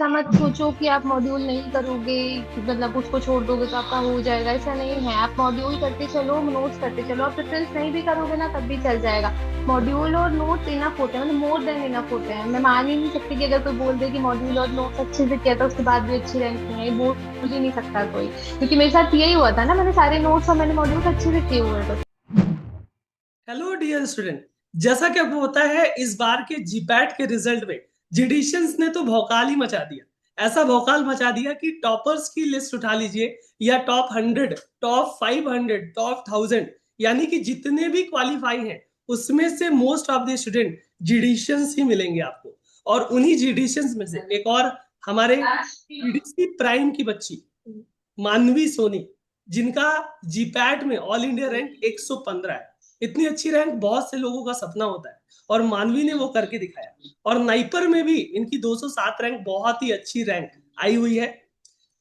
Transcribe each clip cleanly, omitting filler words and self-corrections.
ऐसा मत सोचो कि आप मॉड्यूल नहीं करोगे, मतलब उसको छोड़ दोगे तो आपका हो जाएगा। ऐसा नहीं है, आप मॉड्यूल करते चलो, नोट्स करते चलो। आप प्रेफरेंस नहीं भी करोगे ना तब भी चल जाएगा। मॉड्यूल और नोट्स इनफ होते हैं, मतलब मोर देन इनफ होते हैं। मैं मान ही नहीं सकती कि अगर कोई बोल दे कि मॉड्यूल और नोट्स अच्छे से किया था उसके बाद भी अच्छी रैंक नहीं आई, बोल ही नहीं सकता कोई। क्योंकि मेरे साथ यही हुआ था ना, मैंने सारे नोट्स और मैंने मॉड्यूल अच्छे से किए हुए थे। Hello dear student. जैसा कि आपको पता है इस बार के जीपैट के रिजल्ट में जिडिशियंस ने तो भौकाल ही मचा दिया। ऐसा भौकाल मचा दिया कि टॉपर्स की लिस्ट उठा लीजिए, या टॉप 100, टॉप 500, टॉप 1000, यानी कि जितने भी क्वालिफाई हैं उसमें से मोस्ट ऑफ द स्टूडेंट जिडिशियंस ही मिलेंगे आपको। और उन्हीं जिडिशियंस में से एक और हमारे जीडीसी प्राइम की बच्ची मानवी सोनी, जिनका जीपैट में ऑल इंडिया रैंक 115 है। इतनी अच्छी रैंक बहुत से लोगों का सपना होता है, और मानवी ने वो करके दिखाया। और नाइपर में भी इनकी 207 रैंक बहुत ही अच्छी रैंक आई हुई है।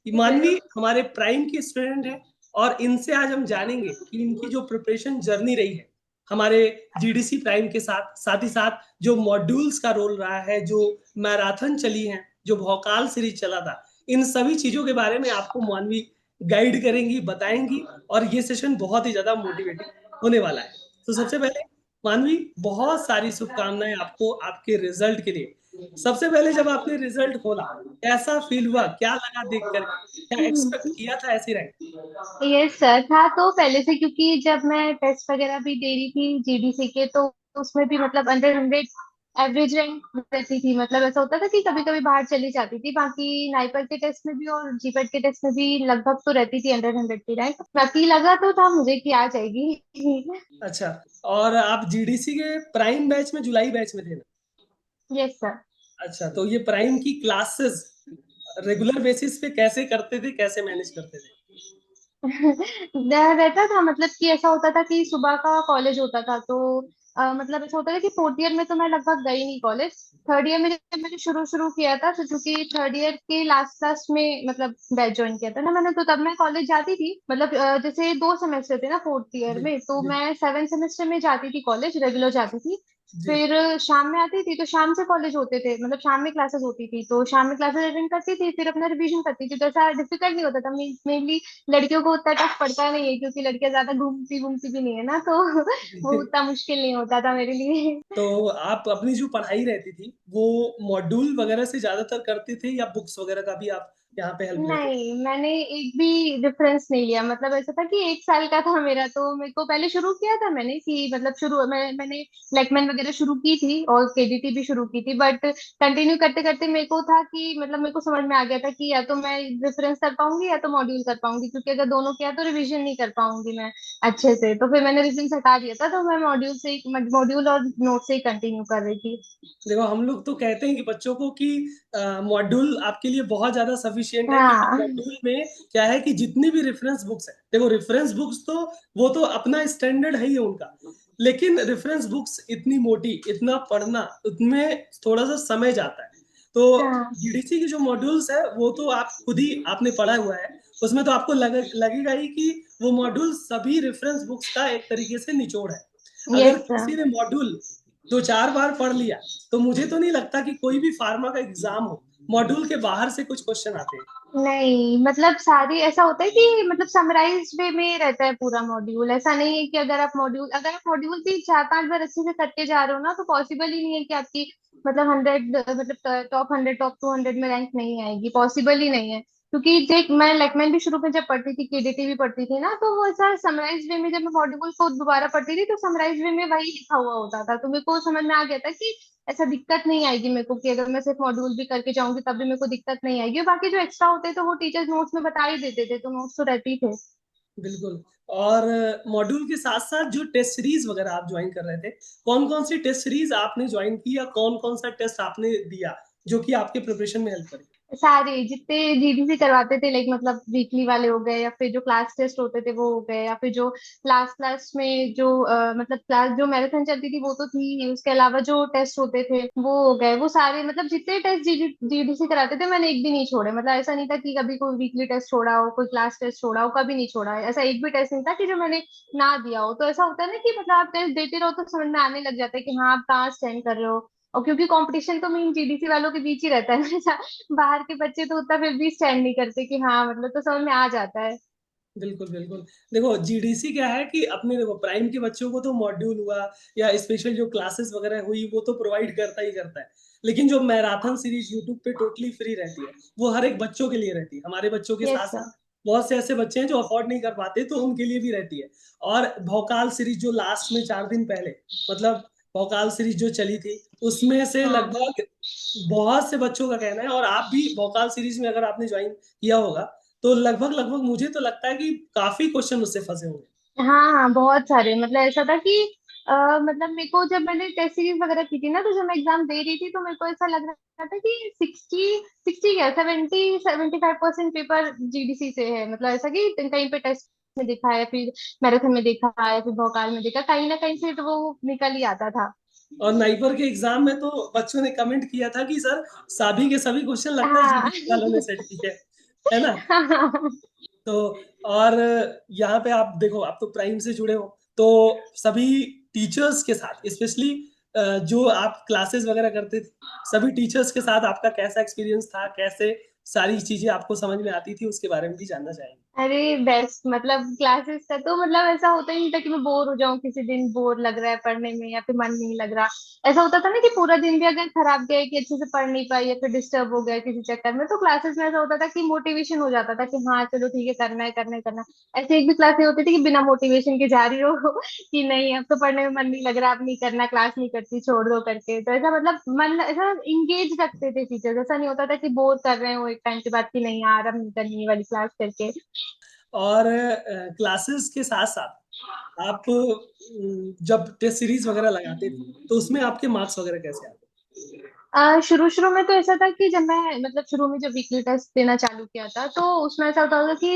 मानवी हमारे प्राइम की स्टूडेंट है, और इनसे आज हम जानेंगे कि इनकी जो प्रिपरेशन जर्नी रही है हमारे जीडीसी प्राइम के साथ, साथ ही साथ जो मॉड्यूल्स का रोल रहा है, जो मैराथन चली है, जो भौकाल सीरीज चला था, इन सभी चीजों के बारे में आपको मानवी गाइड करेंगी, बताएंगी। और ये सेशन बहुत ही ज्यादा मोटिवेटिंग होने वाला है। तो सबसे पहले मानवी, बहुत सारी शुभकामनाएं आपको आपके रिजल्ट के लिए। सबसे पहले जब आपने रिजल्ट खोला, कैसा फील हुआ, क्या लगा देख करके, क्या एक्सपेक्ट किया था ऐसी रैंक? यस सर, था तो पहले से, क्योंकि जब मैं टेस्ट वगैरह भी दे रही थी जीडीसी के तो उसमें भी मतलब अंडर 100 एवरेज रैंक रहती थी। मतलब ऐसा होता था कि कभी कभी बाहर चली जाती थी। बाकी नाइपर के टेस्ट में भी और जीपेट के टेस्ट में भी लगभग तो रहती थी अंडर 100 की रैंक। बाकी लगा तो था मुझे कि आ जाएगी। अच्छा, और आप जीडीसी के प्राइम बैच में, जुलाई बैच में थे ना? Yes sir. अच्छा, तो ये प्राइम की क्लासेस रेगुलर बेसिस पे कैसे करते थे, कैसे मैनेज करते थे? रहता था, मतलब कि ऐसा होता था कि सुबह का कॉलेज होता था तो मतलब ऐसा होता था कि फोर्थ ईयर में तो मैं लगभग गई नहीं कॉलेज। थर्ड ईयर में जब मैंने शुरू शुरू किया था, तो चूंकि थर्ड ईयर के लास्ट लास्ट में मतलब बैच ज्वाइन किया था ना मैंने, तो तब मैं कॉलेज जाती थी। मतलब जैसे 2 सेमेस्टर थे ना फोर्थ ईयर जी में, तो जी मैं 7 सेमेस्टर में जाती थी कॉलेज, रेगुलर जाती थी। जी। फिर शाम में आती थी तो शाम से कॉलेज होते थे, मतलब शाम में क्लासेस होती थी तो शाम में क्लासेस अटेंड करती थी, फिर अपना रिवीजन करती थी। तो ऐसा डिफिकल्ट नहीं होता था। मेनली लड़कियों को उतना टफ पड़ता नहीं है, क्योंकि लड़कियां ज्यादा घूमती घूमती भी नहीं है ना, तो वो उतना मुश्किल नहीं होता था मेरे लिए। तो आप अपनी जो पढ़ाई रहती थी वो मॉड्यूल वगैरह से ज्यादातर करते थे, या बुक्स वगैरह का भी आप यहाँ पे हेल्प लेते थे? नहीं, मैंने एक भी रेफरेंस नहीं लिया। मतलब ऐसा था कि 1 साल का था मेरा, तो मेरे को पहले शुरू किया था मैंने कि मतलब मैंने लेकमेन वगैरह शुरू की थी और केडीटी भी शुरू की थी। बट कंटिन्यू करते करते मेरे को था कि मतलब मेरे को समझ में आ गया था कि या तो मैं रेफरेंस कर पाऊंगी या तो मॉड्यूल कर पाऊंगी, क्योंकि अगर दोनों किया तो रिवीजन नहीं कर पाऊंगी मैं अच्छे से। तो फिर मैंने रेफरेंस हटा दिया था, तो मैं मॉड्यूल और नोट से ही कंटिन्यू कर रही थी। देखो, हम लोग तो कहते हैं कि बच्चों को कि मॉड्यूल आपके लिए बहुत ज्यादा सफिशियंट है, क्योंकि हाँ। मॉड्यूल में क्या है कि जितनी भी रेफरेंस बुक्स है, देखो रेफरेंस बुक्स तो वो तो अपना स्टैंडर्ड है ही उनका। लेकिन रेफरेंस बुक्स इतनी मोटी, इतना पढ़ना, उसमें थोड़ा सा समय जाता है। तो हाँ। जीडीसी की जो मॉड्यूल्स है वो तो आप खुद ही आपने पढ़ा हुआ है। उसमें तो आपको लगेगा ही कि वो मॉड्यूल सभी रेफरेंस बुक्स का एक तरीके से निचोड़ है। अगर यस। किसी ने मॉड्यूल 2 4 बार पढ़ लिया, तो मुझे तो नहीं लगता कि कोई भी फार्मा का एग्जाम हो मॉड्यूल के बाहर से कुछ क्वेश्चन आते हैं। नहीं, मतलब सारी ऐसा होता है कि मतलब समराइज वे में रहता है पूरा मॉड्यूल। ऐसा नहीं है कि अगर आप मॉड्यूल भी 4 5 बार अच्छे से करके जा रहे हो ना, तो पॉसिबल ही नहीं है कि आपकी मतलब 100, मतलब टॉप 100 टॉप 200 में रैंक नहीं आएगी। पॉसिबल ही नहीं है। क्योंकि देख, मैं लेकमेन भी शुरू में जब पढ़ती थी, केडीटी भी पढ़ती थी ना, तो वो ऐसा समराइज वे में जब मैं मॉड्यूल को दोबारा पढ़ती थी तो समराइज वे में वही लिखा हुआ होता था, तो मेरे को समझ में आ गया था कि ऐसा दिक्कत नहीं आएगी मेरे को, कि अगर मैं सिर्फ मॉड्यूल भी करके जाऊंगी तब भी मेरे को दिक्कत नहीं आएगी। और बाकी जो एक्स्ट्रा होते तो वो टीचर्स नोट्स में बता ही देते थे, तो नोट्स तो रहते ही थे। बिल्कुल। और मॉड्यूल के साथ साथ जो टेस्ट सीरीज वगैरह आप ज्वाइन कर रहे थे, कौन कौन सी टेस्ट सीरीज आपने ज्वाइन की, या कौन कौन सा टेस्ट आपने दिया जो कि आपके प्रिपरेशन में हेल्प करे? सारे जितने जीडीसी करवाते थे, लाइक मतलब वीकली वाले हो गए, या फिर जो क्लास टेस्ट होते थे वो हो गए, या फिर जो क्लास क्लास में जो मतलब क्लास जो मैराथन चलती थी वो तो थी ही, उसके अलावा जो टेस्ट होते थे वो हो गए। वो सारे मतलब जितने टेस्ट जीडीसी कराते थे मैंने एक भी नहीं छोड़े। मतलब ऐसा नहीं था कि कभी कोई वीकली टेस्ट छोड़ा हो, कोई क्लास टेस्ट छोड़ा हो, कभी नहीं छोड़ा है। ऐसा एक भी टेस्ट नहीं था कि जो मैंने ना दिया हो। तो ऐसा होता है ना कि मतलब आप टेस्ट देते रहो तो समझ में आने लग जाता है कि हाँ आप कहाँ स्टैंड कर रहे हो। और क्योंकि कंपटीशन तो मेन जीडीसी वालों के बीच ही रहता है ना, बाहर के बच्चे तो उतना फिर भी स्टैंड नहीं करते कि हाँ मतलब, तो समझ में आ जाता है। बिल्कुल बिल्कुल। देखो जीडीसी क्या है कि अपने देखो प्राइम के बच्चों को तो मॉड्यूल हुआ या स्पेशल जो क्लासेस वगैरह हुई वो तो प्रोवाइड करता ही करता है। लेकिन जो मैराथन सीरीज यूट्यूब पे टोटली फ्री रहती है वो हर एक बच्चों के लिए रहती है, हमारे बच्चों के यस साथ सर। साथ बहुत से ऐसे बच्चे हैं जो अफोर्ड नहीं कर पाते तो उनके लिए भी रहती है। और भौकाल सीरीज जो लास्ट में 4 दिन पहले, मतलब भौकाल सीरीज जो चली थी उसमें से हाँ लगभग बहुत से बच्चों का कहना है, और आप भी भौकाल सीरीज में अगर आपने ज्वाइन किया होगा तो लगभग लगभग मुझे तो लगता है कि काफी क्वेश्चन उससे फंसे होंगे। हाँ हाँ, बहुत सारे, मतलब ऐसा था कि मतलब मेरे को जब मैंने टेस्ट सीरीज वगैरह की थी ना, तो जब मैं एग्जाम दे रही थी तो मेरे को ऐसा लग रहा था कि 60 क्या 75% पेपर जीडीसी से है, मतलब ऐसा कि कहीं पे टेस्ट में देखा है, फिर मैराथन में देखा है, फिर भोकाल में देखा, कहीं ना कहीं से तो वो निकल ही आता था। और नाइपर के एग्जाम में तो बच्चों ने कमेंट किया था कि सर सभी के सभी क्वेश्चन लगता है हाँ जीडीसी वालों ने सेट किए है ना। तो और यहाँ पे आप देखो, आप तो प्राइम से जुड़े हो तो सभी टीचर्स के साथ स्पेशली जो आप क्लासेस वगैरह करते थे सभी टीचर्स के साथ आपका कैसा एक्सपीरियंस था, कैसे सारी चीजें आपको समझ में आती थी, उसके बारे में भी जानना चाहेंगे। अरे बेस्ट, मतलब क्लासेस का तो मतलब ऐसा होता ही नहीं था कि मैं बोर हो जाऊं, किसी दिन बोर लग रहा है पढ़ने में या फिर मन नहीं लग रहा। ऐसा होता था ना कि पूरा दिन भी अगर खराब गया कि अच्छे से पढ़ नहीं पाई या फिर डिस्टर्ब हो गया किसी चक्कर में, तो क्लासेस में ऐसा होता था कि मोटिवेशन हो जाता था कि हाँ चलो ठीक है, करना है करना है करना है। ऐसे एक भी क्लास नहीं होती थी कि बिना मोटिवेशन के जा रही हो कि नहीं अब तो पढ़ने में मन नहीं लग रहा, अब नहीं करना, क्लास नहीं करती, छोड़ दो करके। तो ऐसा मतलब मन ऐसा इंगेज रखते थे टीचर्स, ऐसा नहीं होता था कि बोर कर रहे हो एक टाइम के बाद कि नहीं यार अब नहीं करनी ये वाली क्लास करके। और क्लासेस के साथ साथ आप जब टेस्ट सीरीज वगैरह लगाते थे तो उसमें आपके मार्क्स वगैरह कैसे आते शुरू शुरू में तो ऐसा था कि जब मैं मतलब शुरू में जब वीकली टेस्ट देना चालू किया था, तो उसमें ऐसा होता था कि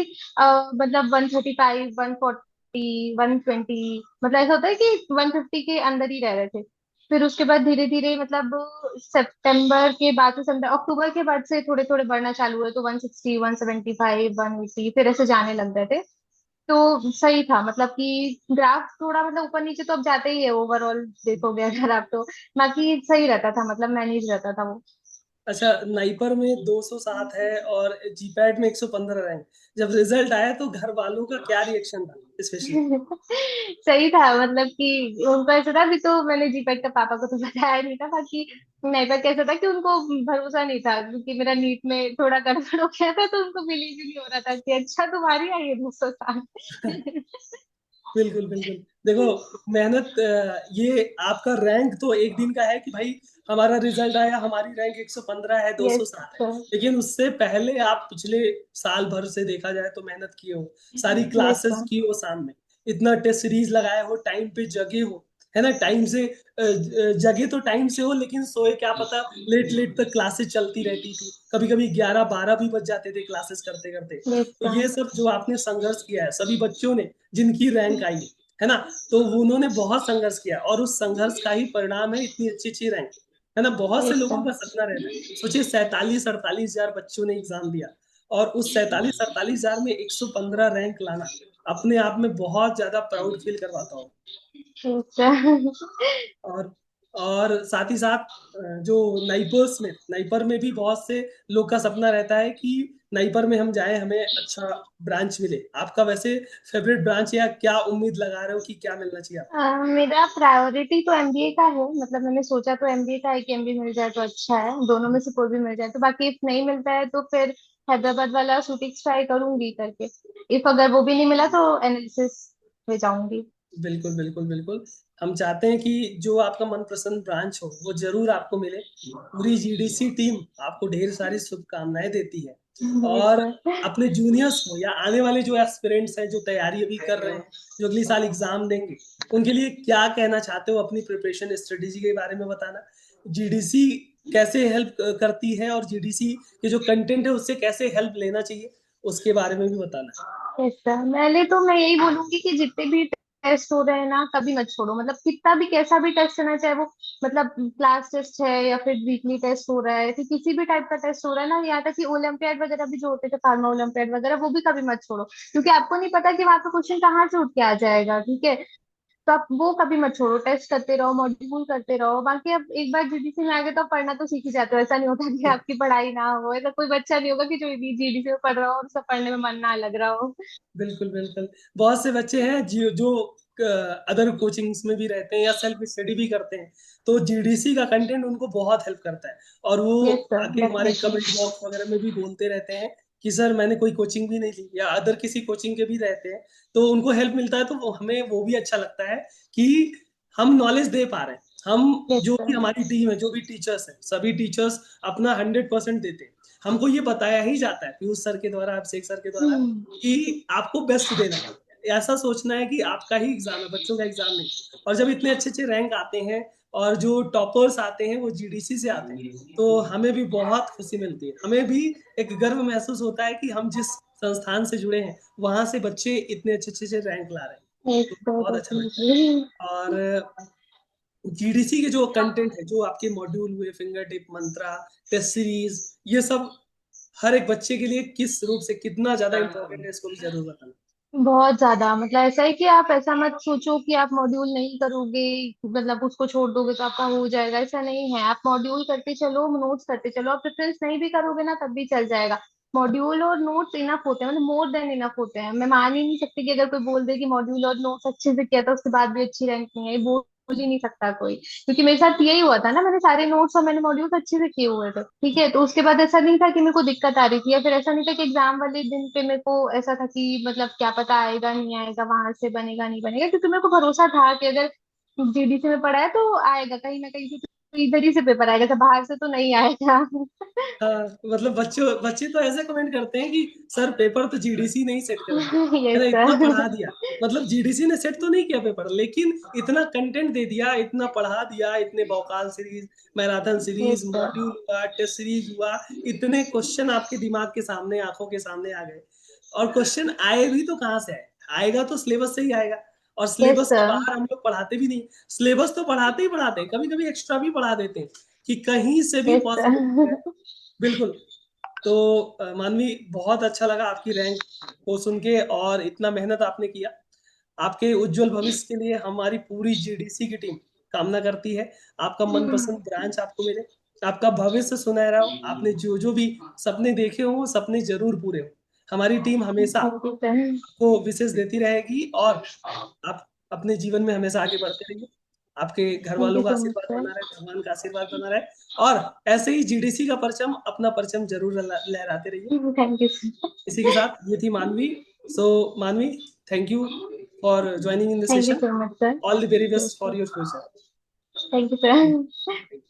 मतलब 135, 140, 120, मतलब ऐसा होता है कि 150 के अंदर ही रह रहे थे। फिर उसके बाद धीरे धीरे मतलब सितंबर के बाद से, सितंबर अक्टूबर के बाद से थोड़े थोड़े बढ़ना चालू हुए, तो 160, 175, 180 फिर ऐसे जाने लग गए थे। तो सही था, मतलब कि ग्राफ थोड़ा मतलब ऊपर नीचे तो अब जाते ही है ओवरऑल देखोगे अगर आप तो, बाकी सही रहता था, मतलब मैनेज रहता था वो। अच्छा, नाइपर में 207 है और जीपैट में 115 रैंक, जब रिजल्ट आया तो घर वालों का क्या रिएक्शन था स्पेशली। सही था, मतलब कि उनको ऐसा था, अभी तो मैंने जीपेट का पापा को तो बताया नहीं था, बाकी नहीं पर कैसा था कि उनको भरोसा नहीं था, क्योंकि मेरा नीट में थोड़ा गड़बड़ हो गया था, तो उनको बिलीव ही नहीं हो रहा था कि अच्छा तुम्हारी आई है 207। बिल्कुल बिल्कुल। देखो मेहनत, ये आपका रैंक तो एक दिन का है कि भाई हमारा रिजल्ट आया, हमारी रैंक 115 है, यस 207 है। सर। लेकिन उससे पहले आप पिछले साल भर से देखा जाए तो मेहनत किए हो, सारी यस क्लासेस सर। की हो, सामने इतना टेस्ट सीरीज लगाए हो, टाइम पे जगे हो, है ना, टाइम से जगे तो टाइम से हो लेकिन सोए क्या पता, लेट लेट तक क्लासेस चलती रहती थी, कभी कभी 11-12 भी बज जाते थे क्लासेस करते करते। यस तो सर। ये सब जो आपने संघर्ष किया है सभी बच्चों ने जिनकी रैंक आई है ना, तो उन्होंने बहुत संघर्ष किया और उस संघर्ष का ही परिणाम है इतनी अच्छी अच्छी रैंक, है ना। बहुत से यस लोगों सर। का सपना रहता है, सोचिए 47-48 हजार बच्चों ने एग्जाम दिया और उस 47-48 हजार में 115 रैंक लाना अपने आप में बहुत ज्यादा प्राउड फील करवाता हो। Yes sir. और और साथ ही साथ जो नाइपर में भी बहुत से लोग का सपना रहता है कि नाइपर में हम जाएं, हमें अच्छा ब्रांच मिले। आपका वैसे फेवरेट ब्रांच या क्या उम्मीद लगा रहे हो कि क्या मिलना चाहिए आपको। मेरा प्रायोरिटी तो एमबीए का है, मतलब मैंने सोचा तो एमबीए का है कि एमबीए मिल जाए तो अच्छा है, दोनों में से कोई भी मिल जाए तो, बाकी इफ नहीं मिलता है तो फिर हैदराबाद वाला शूटिंग ट्राई करूंगी करके, इफ अगर वो भी नहीं मिला तो एनालिसिस में जाऊंगी। बिल्कुल बिल्कुल बिल्कुल। हम चाहते हैं कि जो आपका मनपसंद ब्रांच हो वो जरूर आपको मिले। पूरी जीडीसी टीम आपको ढेर सारी शुभकामनाएं देती है। यस और सर। अपने जूनियर्स को या आने वाले जो एस्पिरेंट्स हैं जो तैयारी अभी कर रहे हैं, जो अगली साल एग्जाम देंगे, उनके लिए क्या कहना चाहते हो, अपनी प्रिपरेशन स्ट्रेटेजी के बारे में बताना। जीडीसी कैसे हेल्प करती है और जीडीसी के जो कंटेंट है उससे कैसे हेल्प लेना चाहिए उसके बारे में भी बताना। यस सर, पहले तो मैं यही बोलूंगी कि जितने भी टेस्ट हो रहे हैं ना कभी मत छोड़ो, मतलब कितना भी कैसा भी टेस्ट है ना, चाहे वो मतलब क्लास टेस्ट है या फिर वीकली टेस्ट हो रहा है, फिर किसी भी टाइप का टेस्ट हो रहा है ना, यहाँ तक कि ओलंपियाड वगैरह भी जो होते थे, फार्मा ओलंपियाड वगैरह, वो भी कभी मत छोड़ो, क्योंकि आपको नहीं पता कि वहां पे क्वेश्चन कहाँ से उठ के आ जाएगा, ठीक है। तो आप वो कभी मत छोड़ो, टेस्ट करते रहो, मॉड्यूल करते रहो। बाकी अब एक बार जीडीसी में आ गए तो आप पढ़ना तो सीख ही जाते हो, ऐसा नहीं होता कि आपकी पढ़ाई ना हो। ऐसा कोई बच्चा नहीं होगा कि जो जीडीसी में पढ़ रहा हो और उसका पढ़ने में मन ना लग रहा हो। बिल्कुल बिल्कुल। बहुत से बच्चे हैं जो जो अदर कोचिंग्स में भी रहते हैं या सेल्फ स्टडी भी करते हैं, तो जीडीसी का कंटेंट उनको बहुत हेल्प करता है। और वो यस सर, आके हमारे डेफिनेटली। कमेंट बॉक्स वगैरह में भी बोलते रहते हैं कि सर मैंने कोई कोचिंग भी नहीं ली, या अदर किसी कोचिंग के भी रहते हैं तो उनको हेल्प मिलता है, तो हमें वो भी अच्छा लगता है कि हम नॉलेज दे पा रहे हैं। हम यस जो भी सर। हमारी टीम है, जो भी टीचर्स है, सभी टीचर्स अपना 100% देते हैं। हमको ये बताया ही जाता है पीयूष सर के द्वारा, अभिषेक सर के द्वारा, कि आपको बेस्ट देना है। ऐसा सोचना है कि आपका ही एग्जाम है, बच्चों का एग्जाम नहीं। और जब इतने अच्छे अच्छे रैंक आते हैं और जो टॉपर्स आते हैं वो जीडीसी से आते हैं, तो हमें भी बहुत खुशी मिलती है। हमें भी एक गर्व महसूस होता है कि हम जिस संस्थान से जुड़े हैं वहां से बच्चे इतने अच्छे अच्छे रैंक ला रहे हैं, यस तो सर, बहुत अच्छा लगता डेफिनेटली। है। और जीडीसी के जो कंटेंट है, जो आपके मॉड्यूल हुए, फिंगर टिप, मंत्रा, टेस्ट सीरीज, ये सब हर एक बच्चे के लिए किस रूप से कितना ज्यादा इंपॉर्टेंट है, इसको भी जरूर बताना। बहुत ज्यादा, मतलब ऐसा है कि आप ऐसा मत सोचो कि आप मॉड्यूल नहीं करोगे, मतलब उसको छोड़ दोगे तो आपका हो जाएगा, ऐसा नहीं है। आप मॉड्यूल करते चलो, नोट्स करते चलो। आप प्रेफरेंस नहीं भी करोगे ना तब भी चल जाएगा। मॉड्यूल और नोट्स इनफ होते हैं, मतलब मोर देन इनफ होते हैं। मैं मान ही नहीं सकती कि अगर कोई बोल दे कि मॉड्यूल और नोट्स अच्छे से किया था उसके बाद भी अच्छी रैंक नहीं आई, बोल ही नहीं सकता कोई। क्योंकि मेरे साथ यही हुआ था ना, मैंने सारे नोट्स और मैंने मॉड्यूल्स अच्छे से किए हुए थे, ठीक है। तो उसके बाद ऐसा नहीं था कि मेरे को दिक्कत आ रही थी, या फिर ऐसा नहीं था कि एग्जाम वाले दिन पे मेरे को ऐसा था कि मतलब क्या पता आएगा नहीं आएगा, वहां से बनेगा नहीं बनेगा। क्योंकि मेरे को भरोसा था कि अगर जीडीसी में पढ़ा है तो आएगा कहीं ना कहीं से, तो इधर ही से पेपर आएगा, तो बाहर से तो नहीं आएगा। हाँ, मतलब बच्चों बच्चे तो ऐसे कमेंट करते हैं कि सर पेपर तो जीडीसी नहीं सेट करा, यस मैंने इतना सर। पढ़ा दिया। मतलब जीडीसी ने सेट तो नहीं किया पेपर, लेकिन इतना कंटेंट दे दिया, इतना पढ़ा दिया, इतने भौकाल series, marathon series, yes sir. Module हुआ, टेस्ट सीरीज हुआ, इतने क्वेश्चन आपके दिमाग के सामने, आंखों के सामने आ गए। और क्वेश्चन आए भी तो कहाँ से आए, आएगा तो सिलेबस से ही आएगा। और यस सिलेबस के सर। बाहर हम लोग पढ़ाते भी नहीं। सिलेबस तो पढ़ाते ही पढ़ाते हैं, कभी कभी एक्स्ट्रा भी पढ़ा देते हैं कि कहीं से भी यस पॉसिबल हो जाए। सर। बिल्कुल। तो मानवी, बहुत अच्छा लगा आपकी रैंक को सुन के, और इतना मेहनत आपने किया। आपके उज्जवल भविष्य के लिए हमारी पूरी जीडीसी की टीम कामना करती है। आपका मनपसंद ब्रांच आपको मिले, आपका भविष्य सुनहरा हो, आपने जो जो भी सपने देखे हो वो सपने जरूर पूरे हो। हमारी टीम हमेशा थैंक यू सर। आपको विशेष देती रहेगी, और आप अपने जीवन में हमेशा आगे बढ़ते रहिए। आपके घर थैंक यू वालों का सो मच आशीर्वाद सर। बना रहे, भगवान का आशीर्वाद बना रहे, और ऐसे ही जीडीसी का परचम, अपना परचम जरूर लहराते रहिए। Thank you sir. इसी के साथ ये थी मानवी। सो मानवी, thank you for joining in the thank you session. So much sir. All the very yes best for sir. Your future. Thank you sir.